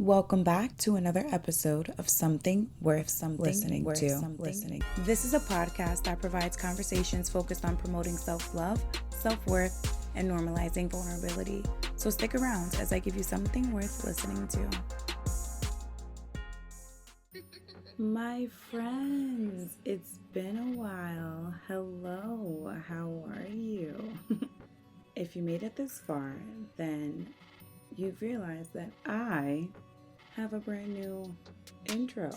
Welcome back to another episode of Something Worth Listening to. This is a podcast that provides conversations focused on promoting self-love, self-worth, and normalizing vulnerability. So stick around as I give you something worth listening to. My friends, it's been a while. Hello, how are you? If you made it this far, then you've realized that I have a brand new intro.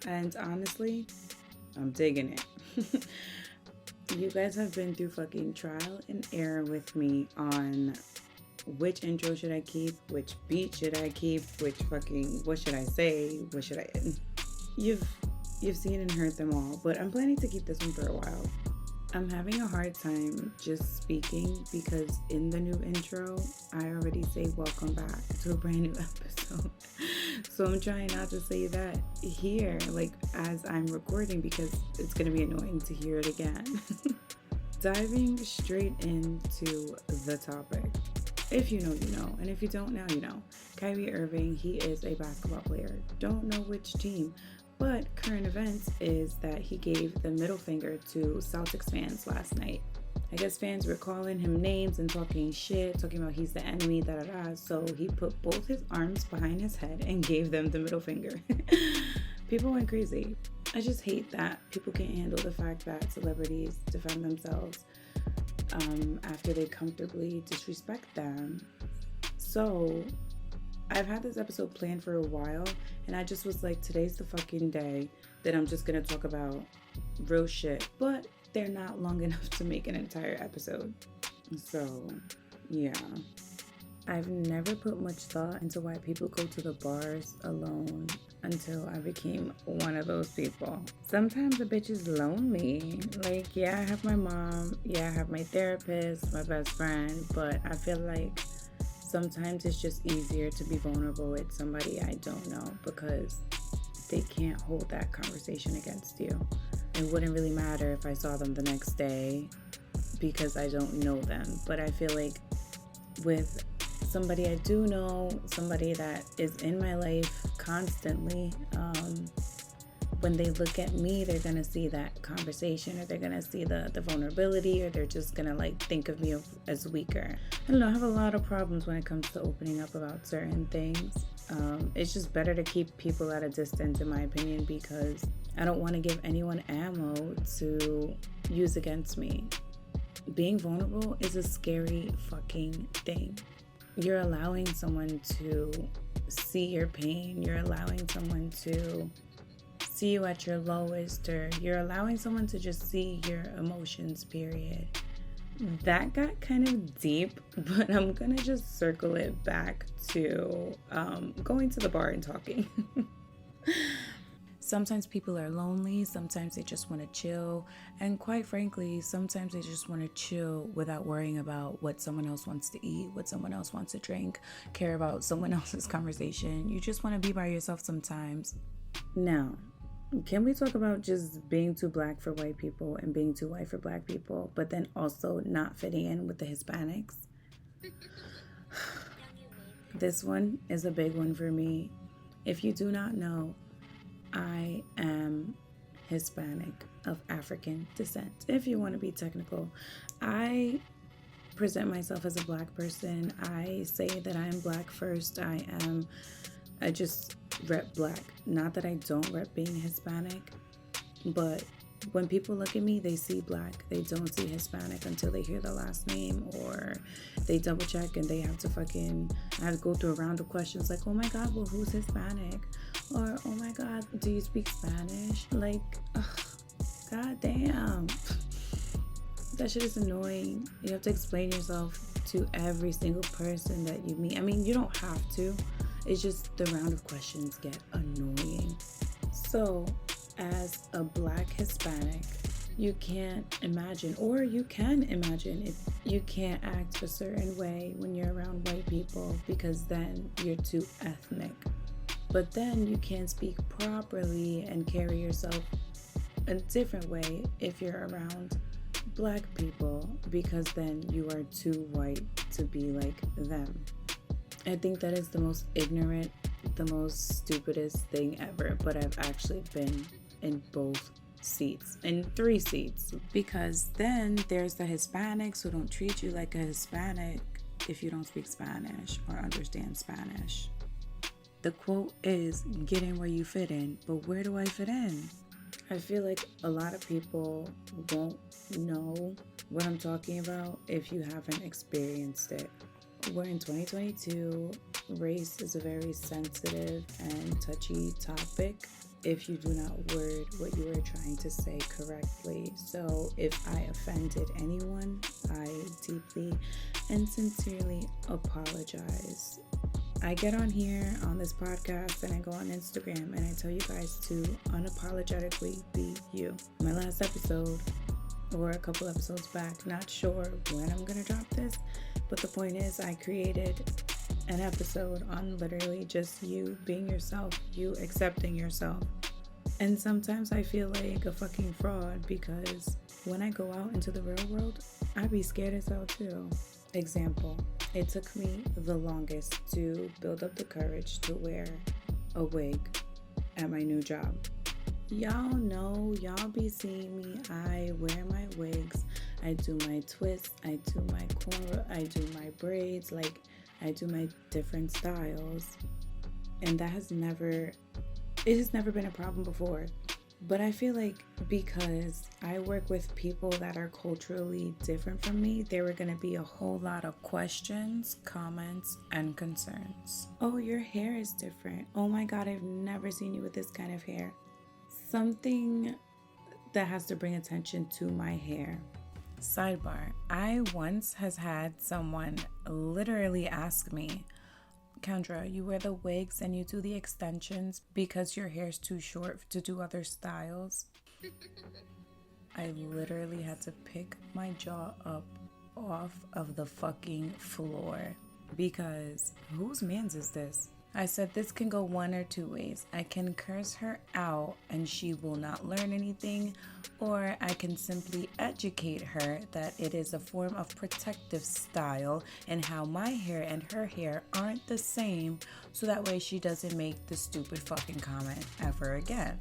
And honestly, I'm digging it. You guys have been through fucking trial and error with me on which intro should I keep, which beat should I keep, what should I say, what should I... You've seen and heard them all, but I'm planning to keep this one for a while. I'm having a hard time just speaking because in the new intro, I already say welcome back to a brand new episode. So I'm trying not to say that here, like as I'm recording, because it's going to be annoying to hear it again. Diving straight into the topic. If you know, you know. And if you don't now, you know. Kyrie Irving, he is a basketball player. Don't know which team. But current events is that he gave the middle finger to Celtics fans last night. I guess fans were calling him names and talking shit, talking about he's the enemy, da-da-da. So he put both his arms behind his head and gave them the middle finger. People went crazy. I just hate that people can't handle the fact that celebrities defend themselves after they comfortably disrespect them. So I've had this episode planned for a while, and I just was like, today's the fucking day that I'm just gonna talk about real shit, but they're not long enough to make an entire episode. So, yeah. I've never put much thought into why people go to the bars alone until I became one of those people. Sometimes a bitch is lonely. Like, yeah, I have my mom, yeah, I have my therapist, my best friend, but I feel like sometimes it's just easier to be vulnerable with somebody I don't know because they can't hold that conversation against you. It wouldn't really matter if I saw them the next day because I don't know them. But I feel like with somebody I do know, somebody that is in my life constantly, when they look at me, they're going to see that conversation, or they're going to see the vulnerability, or they're just going to like think of me as weaker. I don't know, I have a lot of problems when it comes to opening up about certain things. It's just better to keep people at a distance, in my opinion, because I don't want to give anyone ammo to use against me. Being vulnerable is a scary fucking thing. You're allowing someone to see your pain. You're allowing someone to see you at your lowest, or you're allowing someone to just see your emotions, period. That got kind of deep, but I'm gonna just circle it back to going to the bar and talking. Sometimes people are lonely, sometimes they just want to chill, and quite frankly, sometimes they just want to chill without worrying about what someone else wants to eat, what someone else wants to drink, care about someone else's conversation. You just want to be by yourself sometimes. Now, can we talk about just being too black for white people and being too white for black people, but then also not fitting in with the Hispanics? This one is a big one for me. If you do not know, I am Hispanic of African descent. If you want to be technical, I present myself as a black person. I say that I am black first. I just rep black. Not that I don't rep being Hispanic, but when people look at me, they see black. They don't see Hispanic until they hear the last name, or they double check and they have to I have to go through a round of questions like, oh my God, well, who's Hispanic? Or, oh my God, do you speak Spanish? Like, ugh, God damn. That shit is annoying. You have to explain yourself to every single person that you meet. I mean, you don't have to. It's just the round of questions get annoying. So, as a black Hispanic, you can't imagine, or you can imagine, if you can't act a certain way when you're around white people because then you're too ethnic. But then you can't speak properly and carry yourself a different way if you're around black people because then you are too white to be like them. I think that is the most ignorant the most stupidest thing ever, but I've actually been in both seats, in 3 seats, because then there's the Hispanics who don't treat you like a Hispanic if you don't speak Spanish or understand Spanish. The quote is, get in where you fit in, but where do I fit in? I feel like a lot of people won't know what I'm talking about if you haven't experienced it. We're in 2022. Race is a very sensitive and touchy topic if you do not word what you are trying to say correctly. So if I offended anyone, I deeply and sincerely apologize. I get on here on this podcast and I go on Instagram and I tell you guys to unapologetically be you. My last episode, or a couple episodes back, not sure when I'm gonna drop this, but the point is I created an episode on literally just you being yourself, you accepting yourself. And sometimes I feel like a fucking fraud because when I go out into the real world, I be scared as hell too. Example, it took me the longest to build up the courage to wear a wig at my new job. Y'all know, y'all be seeing me. I wear my wigs, I do my twists, I do my cornrow, I do my braids, like I do my different styles. And it has never been a problem before. But I feel like because I work with people that are culturally different from me, there were going to be a whole lot of questions, comments, and concerns. Oh, your hair is different. Oh my God, I've never seen you with this kind of hair. Something that has to bring attention to my hair. Sidebar, I once has had someone literally ask me, Kendra, you wear the wigs and you do the extensions because your hair's too short to do other styles? I literally had to pick my jaw up off of the fucking floor because whose man's is this? I said this can go one or two ways. I can curse her out and she will not learn anything, or I can simply educate her that it is a form of protective style and how my hair and her hair aren't the same, so that way she doesn't make the stupid fucking comment ever again.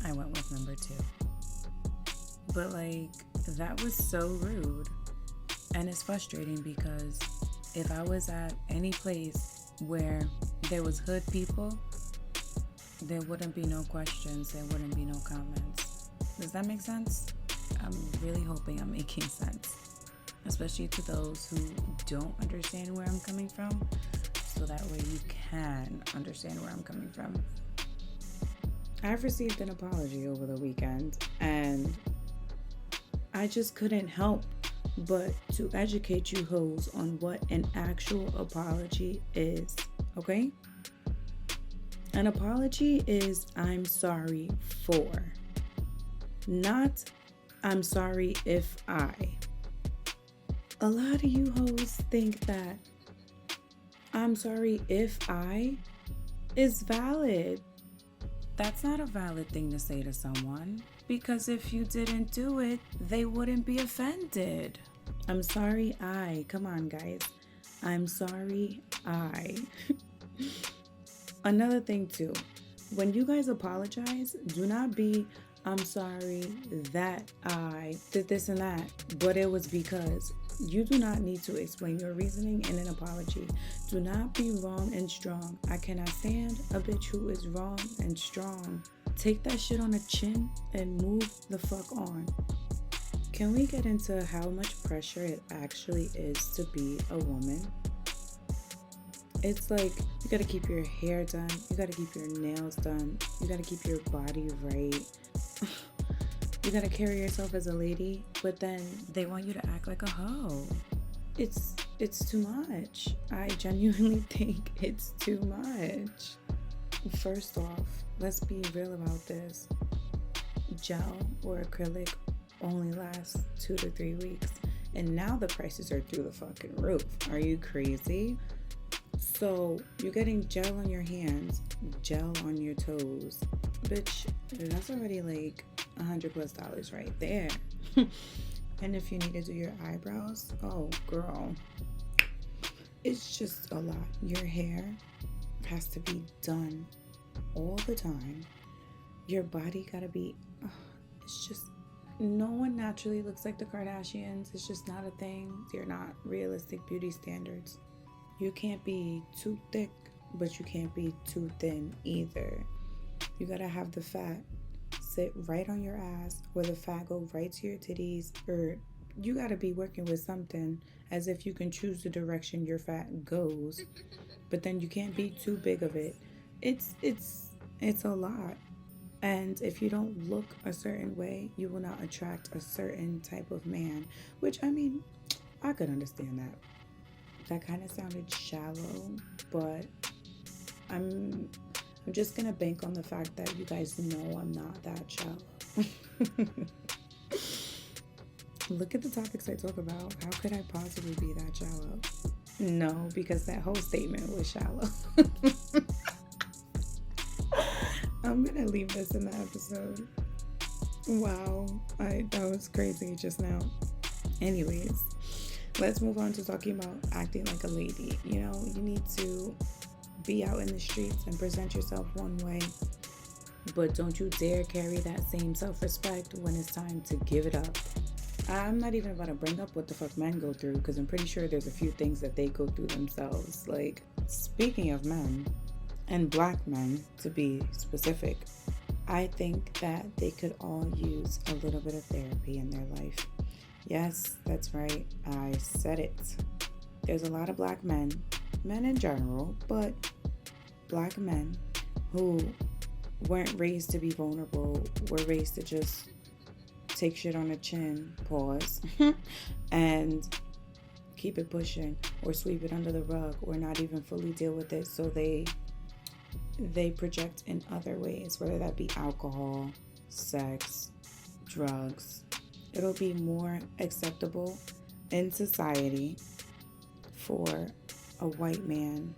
I went with number 2. But like, that was so rude. And it's frustrating because if I was at any place where there was hood people, there wouldn't be no questions, there wouldn't be no comments. Does that make sense? I'm really hoping I'm making sense, especially to those who don't understand where I'm coming from, so that way you can understand where I'm coming from. I've received an apology over the weekend and I just couldn't help but to educate you hoes on what an actual apology is, okay? An apology is I'm sorry for, not I'm sorry if I. A lot of you hoes think that I'm sorry if I is valid. That's not a valid thing to say to someone, because if you didn't do it, they wouldn't be offended. I'm sorry, come on, guys. I'm sorry, Another thing too, when you guys apologize, do not be, I'm sorry that I did this and that, but it was because. You do not need to explain your reasoning in an apology. Do not be wrong and strong. I cannot stand a bitch who is wrong and strong. Take that shit on the chin and move the fuck on. Can we get into how much pressure it actually is to be a woman? It's like you gotta keep your hair done, you gotta keep your nails done, you gotta keep your body right. You gotta carry yourself as a lady, but then they want you to act like a hoe. It's too much. I genuinely think it's too much. First off, let's be real about this. Gel or acrylic only lasts 2 to 3 weeks, and now the prices are through the fucking roof. Are you crazy? So you're getting gel on your hands, gel on your toes. Bitch, that's already like $100+ right there. And if you need to do your eyebrows, oh girl, it's just a lot. Your hair, has to be done all the time. Your body gotta be, it's just, no one naturally looks like the Kardashians. It's just not a thing. They're not realistic beauty standards. You can't be too thick, but you can't be too thin either. You gotta have the fat sit right on your ass, or the fat go right to your titties, or you gotta be working with something as if you can choose the direction your fat goes, but then you can't be too big of it. It's a lot. And if you don't look a certain way, you will not attract a certain type of man, which, I mean, I could understand that. That kind of sounded shallow, but I'm just gonna bank on the fact that you guys know I'm not that shallow. Look at the topics I talk about. How could I possibly be that shallow? No, because that whole statement was shallow. I'm gonna leave this in the episode. Wow, that was crazy just now. Anyways, let's move on to talking about acting like a lady. You know, you need to be out in the streets and present yourself one way, but don't you dare carry that same self-respect when it's time to give it up. I'm not even about to bring up what the fuck men go through, because I'm pretty sure there's a few things that they go through themselves. Like, speaking of men, and black men to be specific, I think that they could all use a little bit of therapy in their life. Yes, that's right, I said it. There's a lot of black men in general, but black men who weren't raised to be vulnerable, were raised to just take shit on the chin, pause, and keep it pushing, or sweep it under the rug, or not even fully deal with it, so they project in other ways, whether that be alcohol, sex, drugs. It'll be more acceptable in society for a white man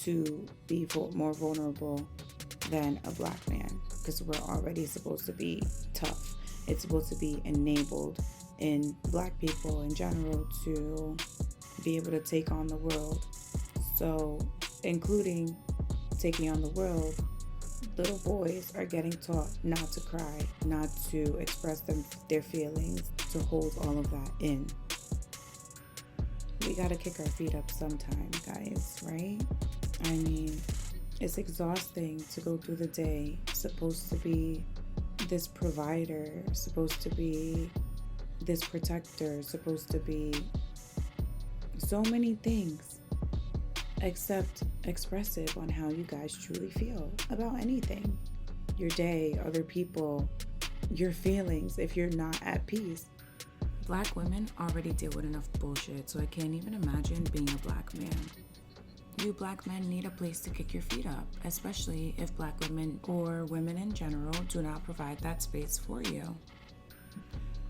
to be more vulnerable than a black man, because we're already supposed to be tough. It's supposed to be enabled in black people in general to be able to take on the world. So, including taking on the world, little boys are getting taught not to cry, not to express their feelings, to hold all of that in. We gotta kick our feet up sometime, guys, right? I mean, it's exhausting to go through the day, supposed to be this provider, supposed to be this protector, supposed to be so many things, except expressive on how you guys truly feel about anything. Your day, other people, your feelings if you're not at peace. Black women already deal with enough bullshit, so I can't even imagine being a black man. You black men need a place to kick your feet up, especially if black women or women in general do not provide that space for you.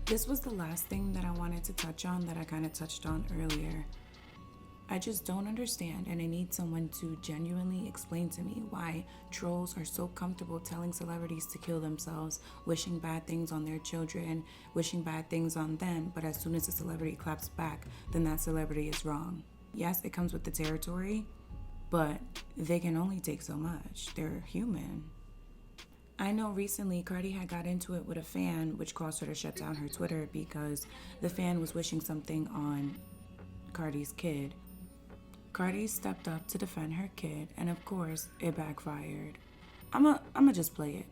This was the last thing that I wanted to touch on that I kind of touched on earlier. I just don't understand, and I need someone to genuinely explain to me why trolls are so comfortable telling celebrities to kill themselves, wishing bad things on their children, wishing bad things on them, but as soon as a celebrity claps back, then that celebrity is wrong. Yes, it comes with the territory, but they can only take so much. They're human. I know recently Cardi had got into it with a fan, which caused her to shut down her Twitter because the fan was wishing something on Cardi's kid. Cardi stepped up to defend her kid, and of course, it backfired. I'ma just play it.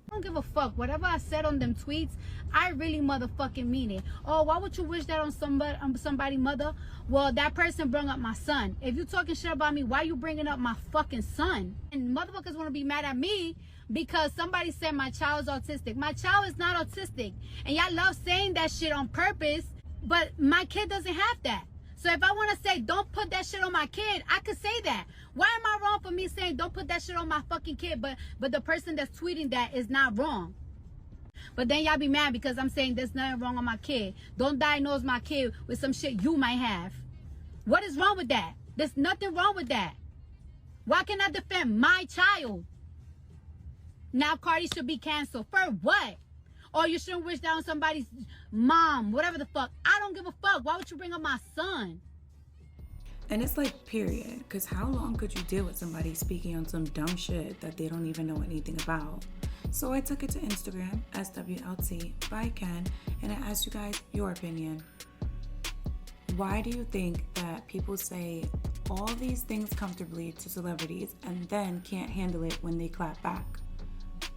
I don't give a fuck. Whatever I said on them tweets, I really motherfucking mean it. Oh, why would you wish that on somebody mother? Well, that person brought up my son. If you talking shit about me, why you bringing up my fucking son? And motherfuckers want to be mad at me because somebody said my child is autistic. My child is not autistic. And y'all love saying that shit on purpose, but my kid doesn't have that. So if I want to say, don't put that shit on my kid, I could say that. Why am I wrong for me saying, don't put that shit on my fucking kid, but the person that's tweeting that is not wrong? But then y'all be mad because I'm saying there's nothing wrong on my kid. Don't diagnose my kid with some shit you might have. What is wrong with that? There's nothing wrong with that. Why can't I defend my child? Now Cardi should be canceled. For what? Or you shouldn't wish that on somebody's mom, whatever the fuck. I don't give a fuck. Why would you bring up my son? And it's like, period. Because how long could you deal with somebody speaking on some dumb shit that they don't even know anything about? So I took it to Instagram, SWLT by Ken, and I asked you guys your opinion. Why do you think that people say all these things comfortably to celebrities and then can't handle it when they clap back?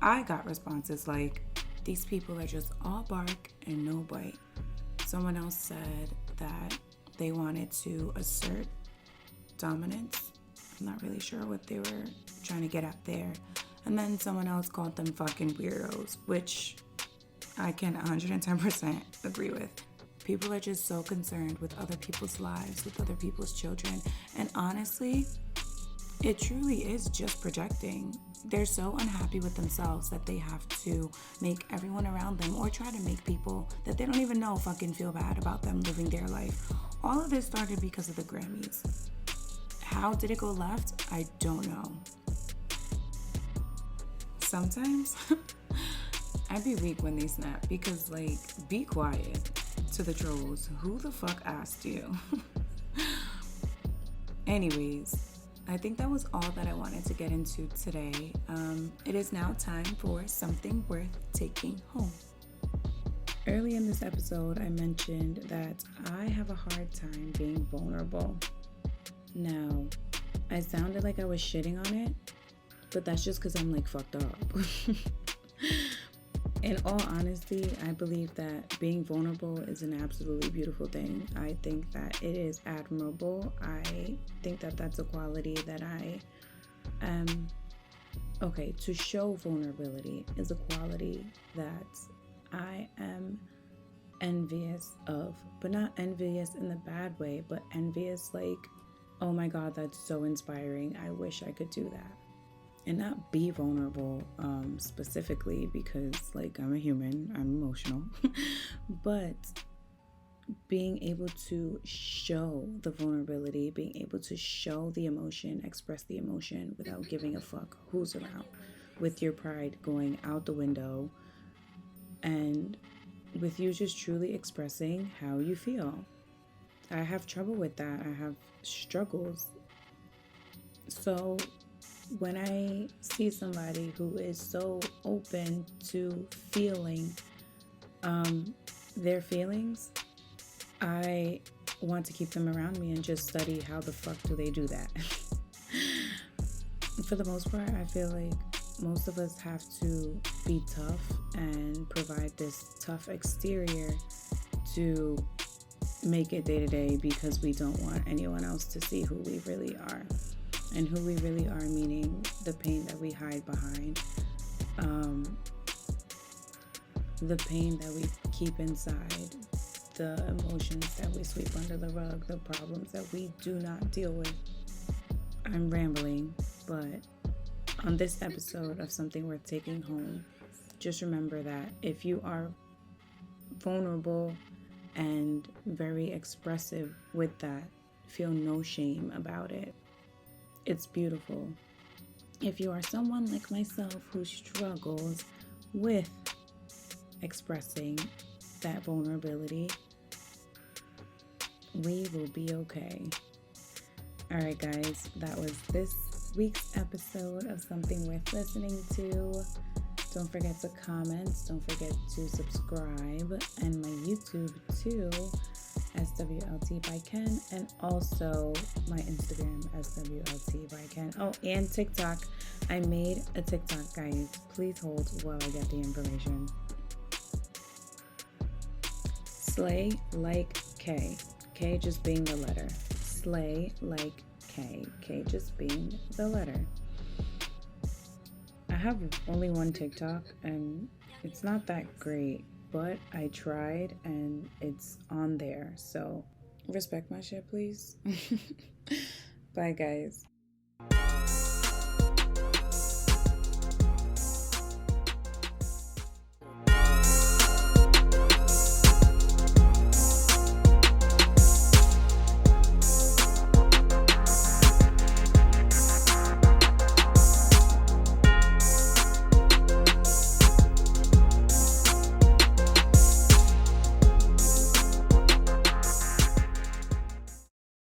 I got responses like, these people are just all bark and no bite. Someone else said that they wanted to assert dominance. I'm not really sure what they were trying to get at there. And then someone else called them fucking weirdos, which I can 110% agree with. People are just so concerned with other people's lives, with other people's children. And honestly, it truly is just projecting. They're so unhappy with themselves that they have to make everyone around them, or try to make people that they don't even know fucking feel bad about them living their life. All of this started because of the Grammys. How did it go left? I don't know. Sometimes I'd be weak when they snap because, like, be quiet to the trolls. Who the fuck asked you? Anyways, I think that was all that I wanted to get into today. It is now time for something worth taking home. Early in this episode, I mentioned that I have a hard time being vulnerable. Now, I sounded like I was shitting on it, but that's just because I'm like fucked up. In all honesty, I believe that being vulnerable is an absolutely beautiful thing. I think that it is admirable. I think that that's a quality that I am. Okay, to show vulnerability is a quality that I am envious of, but not envious in the bad way, but envious like, oh my God, that's so inspiring. I wish I could do that. And not be vulnerable specifically because, like, I'm a human, I'm emotional, but being able to show the vulnerability, being able to show the emotion, express the emotion without giving a fuck who's around, with your pride going out the window, and with you just truly expressing how you feel. I have trouble with that. I have struggles. So when I see somebody who is so open to feeling their feelings, I want to keep them around me and just study how the fuck do they do that. For the most part, I feel like most of us have to be tough and provide this tough exterior to make it day to day because we don't want anyone else to see who we really are. And who we really are, meaning the pain that we hide behind, the pain that we keep inside, the emotions that we sweep under the rug, the problems that we do not deal with. I'm rambling, but on this episode of Something Worth Taking Home, just remember that if you are vulnerable and very expressive with that, feel no shame about it. It's beautiful. If you are someone like myself who struggles with expressing that vulnerability, we will be okay. All right, guys, that was this week's episode of Something Worth Listening to. Don't forget to comment. Don't forget to subscribe. And my YouTube too, SWLT by Ken. And also my Instagram, SWLT by Ken. Oh, and TikTok. I made a TikTok, guys. Please hold while I get the information. Slay like K. K just being the letter. Slay like K. K just being the letter. I have only one TikTok and it's not that great, but I tried and it's on there. So respect my shit, please. Bye, guys.